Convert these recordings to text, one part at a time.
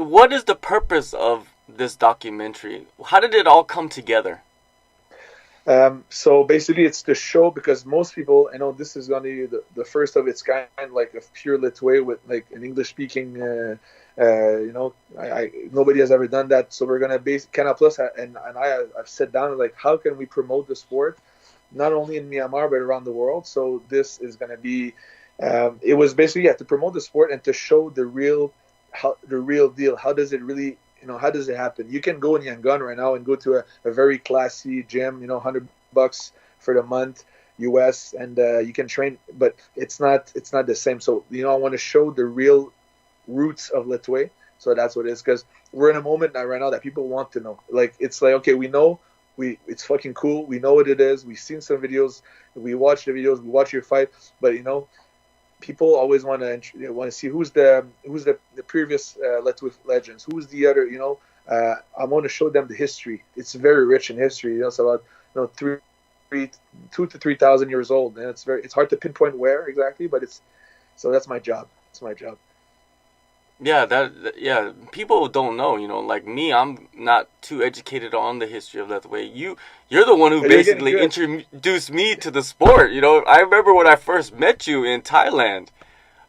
what is the purpose of this documentary? How did it all come together? So basically, it's the show because most people, I know this is going to be the first of its kind, like of pure Lethwei with like an English speaking. Nobody has ever done that. So we're gonna base Canal Plus, I've sat down and like, how can we promote the sport, not only in Myanmar but around the world? So this is gonna be, it was basically to promote the sport and to show the real deal. How does it really, how does it happen? You can go in Yangon right now and go to a very classy gym, $100 for the month US, and you can train, but it's not the same. So I want to show the real roots of Lethwei. So that's what it is, because we're in a moment now, right now, that people want to know. Like, it's like, okay, we know, it's fucking cool, we know what it is, we've seen some videos, we watch the videos, we watch your fight, but people always want to see who's the previous Lethwei legends, who's the other. I want to show them the history. It's very rich in history. It's about three, 2 to 3 thousand years old, and it's hard to pinpoint where exactly, but so that's my job. It's my job. Yeah, yeah, people don't know, like me, I'm not too educated on the history of Lethwei. You're the one who But you're getting basically good. introduced me to the sport. I remember when I first met you in Thailand.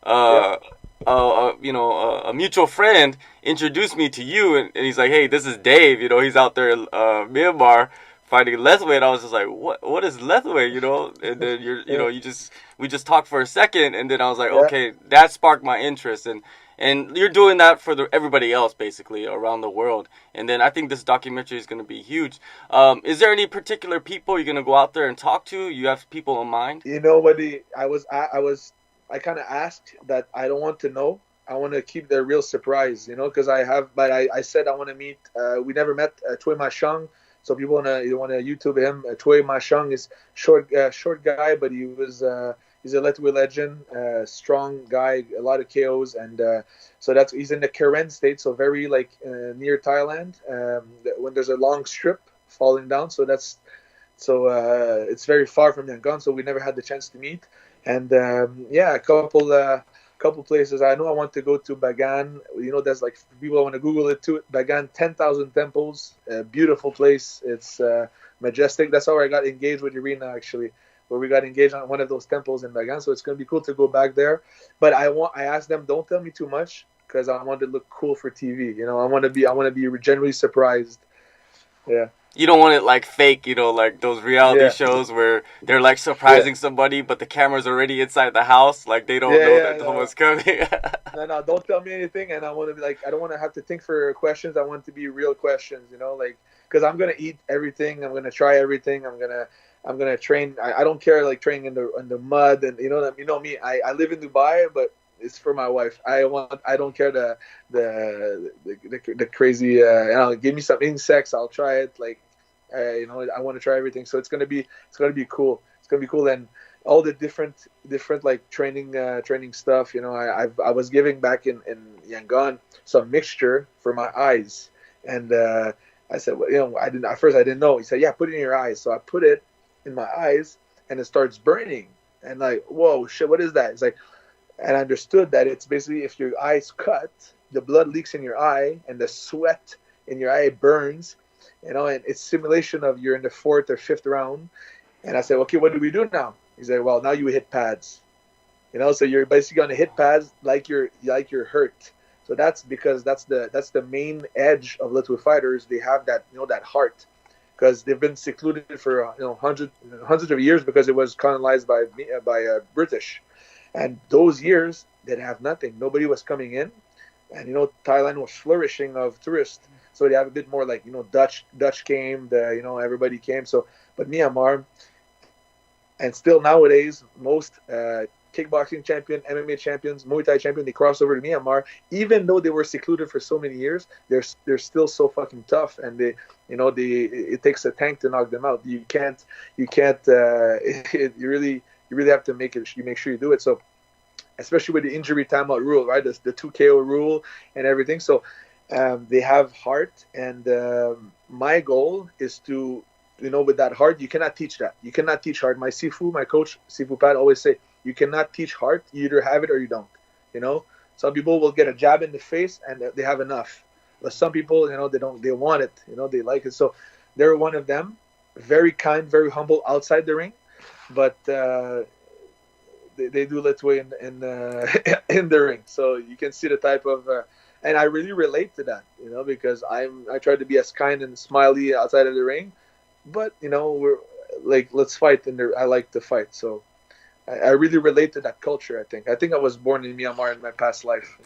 Yeah, Uh, a mutual friend introduced me to you, and he's like, "Hey, this is Dave. He's out there in Myanmar fighting Lethwei." And I was just like, "What is Lethwei?" And then yeah, we just talked for a second, and then I was like, yeah. "Okay, that sparked my interest." And you're doing that for everybody else basically around the world. And then I think this documentary is going to be huge. Is there any particular people you're going to go out there and talk to? You have people in mind? What I kind of asked that. I don't want to know. I want to keep the real surprise, because but I said I want to meet. We never met Tui Mashang, so people want to YouTube him. Tui Mashang is short guy, but he's a Lethwei legend, strong guy, a lot of KOs, and so he's in the Karen state, so very like near Thailand. When there's a long strip falling down, it's very far from Yangon, so we never had the chance to meet. And yeah, a couple places. I know I want to go to Bagan. There's like people want to Google it too. Bagan, 10,000 temples, a beautiful place. It's majestic. That's how I got engaged with Irina, actually, where we got engaged on one of those temples in Bagan. So it's gonna be cool to go back there. But I asked them, don't tell me too much because I want to look cool for TV. I want to be genuinely surprised. Yeah, You don't want it like fake, like those reality yeah, shows where they're like yeah, surprising somebody, but the camera's already inside the house, like they don't yeah, know yeah. that No, someone's coming. no, no, don't tell me anything. And I want to be like, I don't want to have to think for questions. I want it to be real questions, like, because I'm gonna eat everything. I'm gonna try everything. I'm gonna train. I don't care like training in the mud, and me. I live in Dubai, but it's for my wife. I don't care the crazy. Give me some insects. I'll try it. Like, I want to try everything. So it's gonna be cool. It's gonna be cool, and all the different like training stuff. I was giving back in Yangon some mixture for my eyes, and I said, well, I didn't at first. I didn't know. He said, yeah, put it in your eyes. So I put it in my eyes, and it starts burning. And like, whoa, shit, what is that? It's like, and I understood that it's basically if your eye's cut, the blood leaks in your eye, and the sweat in your eye burns. And it's simulation of you're in the fourth or fifth round. And I said, okay, what do we do now? He's like, well, now you hit pads. So you're basically going to hit pads like you're hurt. So that's because that's the main edge of Lethwei fighters. They have that heart, because they've been secluded for hundreds of years because it was colonized by British, and those years they'd have nothing. Nobody was coming in, and Thailand was flourishing of tourists. So they have a bit more like Dutch came, everybody came. So, but Myanmar, and still nowadays, most kickboxing champion, MMA champions, Muay Thai champion, they cross over to Myanmar, even though they were secluded for so many years. They're still so fucking tough, and it takes a tank to knock them out. You can't you really have to make sure you do it. So especially with the injury timeout rule, right? The 2 KO rule and everything. So they have heart, and my goal is to, with that heart, you cannot teach that. You cannot teach heart. My coach, Sifu Pat, always say, you cannot teach heart. You either have it or you don't. You know. Some people will get a jab in the face and they have enough. But some people, they want it. They like it. So they're one of them. Very kind, very humble outside the ring, but they do Lethwei in the ring. So you can see the type of, and I really relate to that, because I try to be as kind and smiley outside of the ring, but we're like, let's fight, and I like to fight. So I really relate to that culture. I think I was born in Myanmar in my past life.